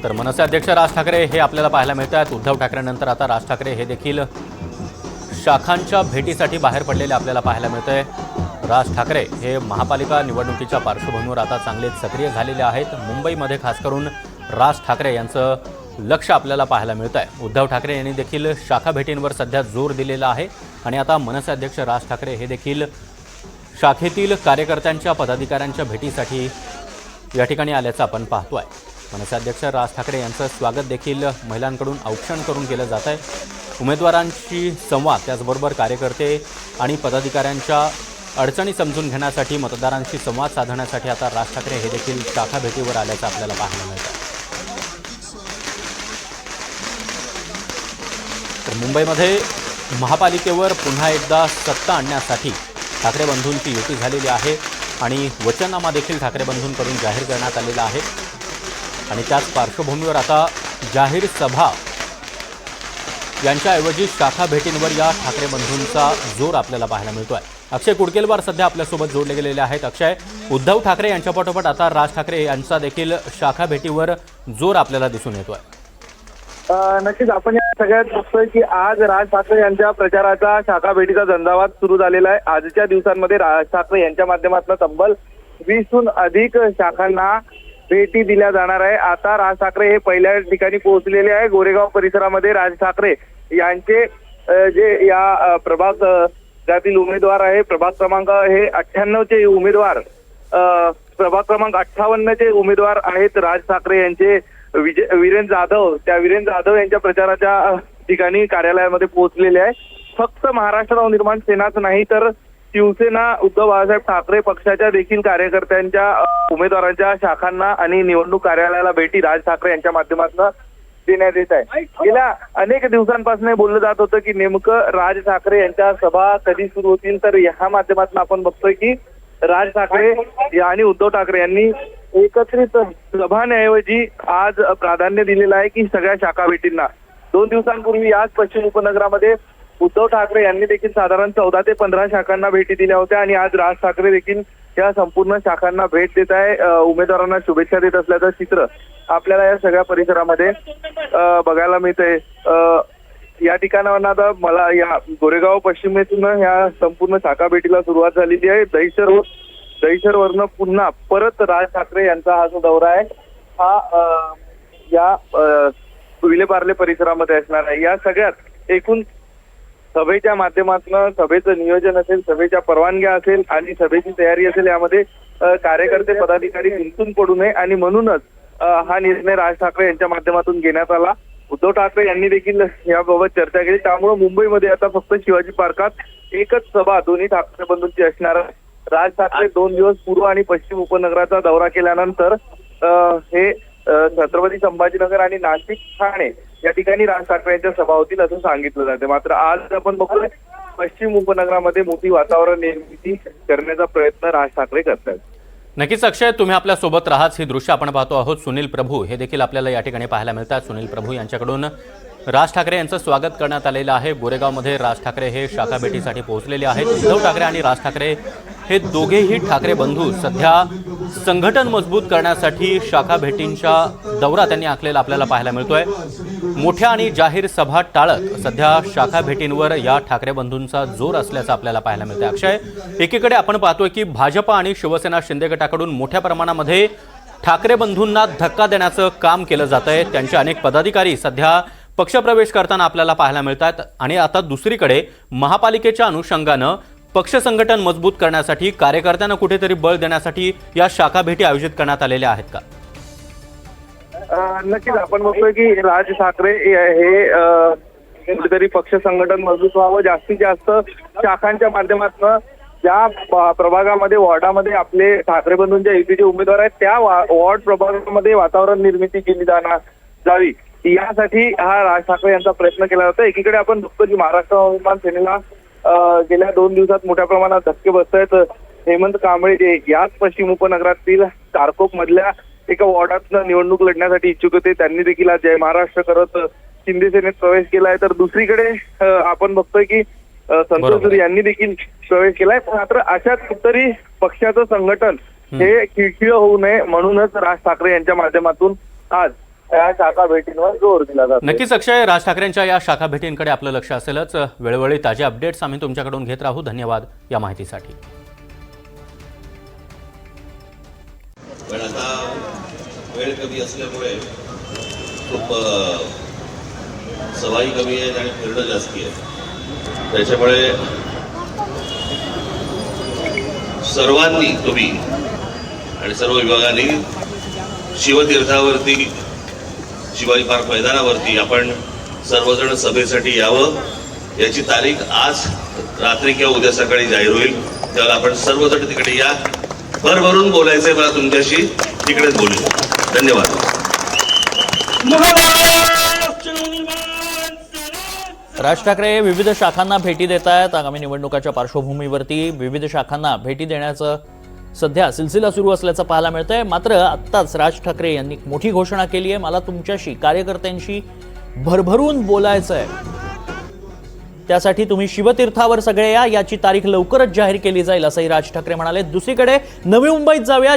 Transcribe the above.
तर मनसे अध्यक्ष राज ठाकरे हे आपल्याला पाहायला मिळतात। उद्धव ठाकरेंनंतर आता राज ठाकरे हे देखील शाखांच्या भेटीसाठी बाहेर पडलेले आपल्याला पाहायला मिळतंय। राज ठाकरे हे महापालिका निवडणुकीच्या पार्श्वभूमीवर आता चांगलेच सक्रिय झालेले आहेत। मुंबईमध्ये खास करून राज ठाकरे यांचं लक्ष आपल्याला पाहायला मिळतंय। उद्धव ठाकरे यांनी देखील शाखा भेटींवर सध्या जोर दिलेला आहे आणि आता मनसे अध्यक्ष राज ठाकरे हे देखील शाखेतील कार्यकर्त्यांच्या पदाधिकाऱ्यांच्या भेटीसाठी या ठिकाणी आल्याचं आपण पाहतोय। मनसे अध्यक्ष राज ठाकरे यांचं स्वागत देखील महिलांकडून औक्षण करून केलं जात आहे। उमेदवारांशी संवाद, त्याचबरोबर कार्यकर्ते आणि पदाधिकाऱ्यांच्या अडचणी समजून घेण्यासाठी, मतदारांशी संवाद साधण्यासाठी आता राज ठाकरे हे देखील शाखा भेटीवर आल्याचं आपल्याला पाहायला मिळतं। तर मुंबईमध्ये महापालिकेवर पुन्हा एकदा सत्ता आणण्यासाठी ठाकरे बंधूंची युती झालेली आहे आणि वचननामा देखील ठाकरे बंधूंकडून जाहीर करण्यात आलेला आहे आणि त्याच पार्श्वभूमीवर आता जाहीर सभा यांच्याऐवजी शाखा भेटींवर या ठाकरे बंधूंचा जोर आपल्याला पाहायला मिळतोय। अक्षय कुडकेलवार सध्या आपल्यासोबत जोडले गेलेले आहेत। अक्षय, उद्धव ठाकरे यांच्या पाठोपाठ आता राज ठाकरे यांचा देखील शाखा भेटीवर जोर आपल्याला दिसून येतोय। नक्कीच आपण या सगळ्यात बघतोय की आज राज ठाकरे यांच्या प्रचाराचा शाखा भेटीचा झंझावात सुरू झालेला आहे। आजच्या दिवसांमध्ये राज ठाकरे यांच्या माध्यमातून तब्बल 20हून अधिक शाखांना भेटी दिल्या जाणार आहे। आता राज ठाकरे हे पहिल्या ठिकाणी पोहोचलेले आहे। गोरेगाव परिसरामध्ये राज ठाकरे यांचे जे या प्रभागातील उमेदवार आहे, प्रभाग क्रमांक हे 98चे उमेदवार, प्रभाग क्रमांक 58चे उमेदवार आहेत राज ठाकरे यांचे वीरेंद्र जाधव, त्या वीरेंद्र जाधव यांच्या प्रचाराच्या ठिकाणी कार्यालयामध्ये पोहोचलेले आहे। फक्त महाराष्ट्र नवनिर्माण सेनाच नाही तर शिवसेना उद्धव बाळासाहेब ठाकरे पक्षाच्या देखील कार्यकर्त्यांच्या उमेदवारांच्या शाखांना आणि निवडणूक कार्यालयाला भेटी राज ठाकरे यांच्या माध्यमातून देण्यात येत आहे। गेल्या अनेक दिवसांपासून बोललं जात होतं की नेमकं राज ठाकरे यांच्या सभा कधी सुरू होतील, तर या माध्यमातून आपण बघतोय की राज ठाकरे आणि उद्धव ठाकरे यांनी एकत्रित सभांऐवजी आज प्राधान्य दिलेलं आहे की सगळ्या शाखा भेटींना। 2 दिवसांपूर्वी याच पश्चिम उपनगरामध्ये उद्धव ठाकरे यांनी देखील साधारण 14 ते 15 शाखांना भेटी दिल्या होत्या आणि आज राज ठाकरे देखील या संपूर्ण शाखांना भेट देत आहे, उमेदवारांना शुभेच्छा देत असल्याचं चित्र आपल्याला या सगळ्या परिसरामध्ये बघायला मिळतंय। या ठिकाणावर आता मला या गोरेगाव पश्चिमेतून या संपूर्ण शाखा भेटीला सुरुवात झालेली आहे। दहिसरवरनं पुन्हा परत राज ठाकरे यांचा हा जो दौरा आहे हा या विलेपार्ले परिसरामध्ये असणार आहे। या सगळ्यात एकूण सभेच्या माध्यमातून सभेचं नियोजन असेल, सभेच्या परवानग्या असेल आणि सभेची तयारी असेल, यामध्ये कार्यकर्ते पदाधिकारी गुंतून पडू नये आणि म्हणूनच हा निर्णय राज ठाकरे यांच्या माध्यमातून घेण्यात आला। उद्धव ठाकरे यांनी देखील याबाबत चर्चा केली। त्यामुळे मुंबईमध्ये आता फक्त शिवाजी पार्कात एकच सभा दोन्ही ठाकरे बंधूंची असणार आहे। राज ठाकरे 2 दिवस पूर्व आणि पश्चिम उपनगराचा दौरा केल्यानंतर हे छत्रपती संभाजीनगर आणि नाशिक, ठाणे या ठिकाणी राज ठाकरे यांच्या सभा होतील असं सांगितलं जाते। मात्र आज आपण बघतोय पश्चिम उपनगरामध्ये मोठी वातावरण निर्मिती करण्याचा प्रयत्न राज ठाकरे करतात। नक्कीच अक्षय, तुम्ही आपल्या सोबत राहाच। ही दृश्य आपण पाहतो आहोत। सुनील प्रभू हे देखील आपल्याला या ठिकाणी पाहायला मिळतात। सुनील प्रभू यांच्याकडून राज ठाकरे यांचं स्वागत करण्यात आलेलं आहे। गोरेगावमध्ये राज ठाकरे हे शाखा भेटीसाठी पोहोचलेले आहेत। उद्धव ठाकरे आणि राज ठाकरे हे दोघेही ठाकरे बंधू सध्या संघटन मजबूत करण्यासाठी शाखा भेटींच्या दौरा त्यांनी आखलेला आपल्याला पाहायला मिळतोय। मोठ्या आणि जाहीर सभा टाळत सध्या शाखा भेटींवर या ठाकरे बंधूंचा जोर असल्याचं आपल्याला पाहायला मिळतंय। अक्षय, एकीकडे आपण पाहतोय की भाजप आणि शिवसेना शिंदे गटाकडून मोठ्या प्रमाणामध्ये ठाकरे बंधूंना धक्का देण्याचं काम केलं जातंय। त्यांचे अनेक पदाधिकारी सध्या पक्षप्रवेश करताना आपल्याला पाहायला मिळतात आणि आता दुसरीकडे महापालिकेच्या अनुषंगानं पक्ष संघटन मजबूत करण्यासाठी, कार्यकर्त्यांना कुठेतरी बळ देण्यासाठी या शाखा भेटी आयोजित करण्यात आलेल्या आहेत का? नक्कीच आपण बघतोय की राज ठाकरे हे कुठेतरी पक्ष संघटन मजबूत व्हावं, जास्तीत जास्त शाखांच्या माध्यमातून ज्या प्रभागामध्ये, वॉर्डामध्ये आपले ठाकरे बंधूंच्या युतीचे उमेदवार आहेत त्या वॉर्ड प्रभागामध्ये वातावरण निर्मिती केली जावी, यासाठी हा राज ठाकरे यांचा प्रयत्न केला जातो। एकीकडे आपण बघतो की महाराष्ट्र नवनिर्माण सेनेला गेल्या 2 दिवसात मोठ्या प्रमाणात धक्के बसत आहेत। हेमंत कांबळे जे याच पश्चिम उपनगरातील कारकोप मधल्या एका वॉर्डातनं निवडणूक लढण्यासाठी इच्छुक होते, त्यांनी देखील आज जय महाराष्ट्र करत शिंदे सेनेत प्रवेश केलाय। तर दुसरीकडे आपण बघतोय की संतोष जुरी यांनी देखील प्रवेश केलाय। मात्र अशाच कुठतरी पक्षाचं संघटन हे खिळखिळ होऊ नये म्हणूनच राज ठाकरे यांच्या माध्यमातून आज या शाखा भेटींवर जोर दिला जातो. नक्कीच अक्षय, राज ठाकरेंच्या या शाखा भेटींकडे आपलं लक्ष असेलच. वेळोवेळी ताजे अपडेट्स आम्ही तुमच्याकडून घेत राहू. धन्यवाद या माहितीसाठी. पण आता वेळ कमी असल्यामुळे खूप सवाई कमी आहेत आणि फिरणं जास्ती आहे. त्याच्यामुळे सर्वांनी, तुम्ही आणि सर्व विभागांनी शिवतीर्थावरती, शिवाजी पार्क मैदानावरती आपण सर्वजण सभेसाठी यावं. याची तारीख आज रात्री किंवा उद्या सकाळी जाहीर होईल. त्यावेळेला आपण सर्वजण तिकडे या. भरभरून बोलायचंय मला तुमच्याशी, तिकडेच बोलू. धन्यवाद. राज ठाकरे विविध शाखांना भेटी देत आहेत. आगामी निवडणुकाच्या पार्श्वभूमीवरती विविध शाखांना भेटी देण्याचं सध्या सिलसिला सुरू असल्याचं पाहायला मिळतंय. मात्र आत्ताच राज ठाकरे यांनी मोठी घोषणा केली आहे. मला तुमच्याशी, कार्यकर्त्यांशी भरभरून बोलायचं आहे. त्यासाठी तुम्ही शिवतीर्थावर सगळे या. याची तारीख लवकरच जाहीर केली जाईल असंही राज ठाकरे म्हणाले. दुसरीकडे नवी मुंबईत जाऊया,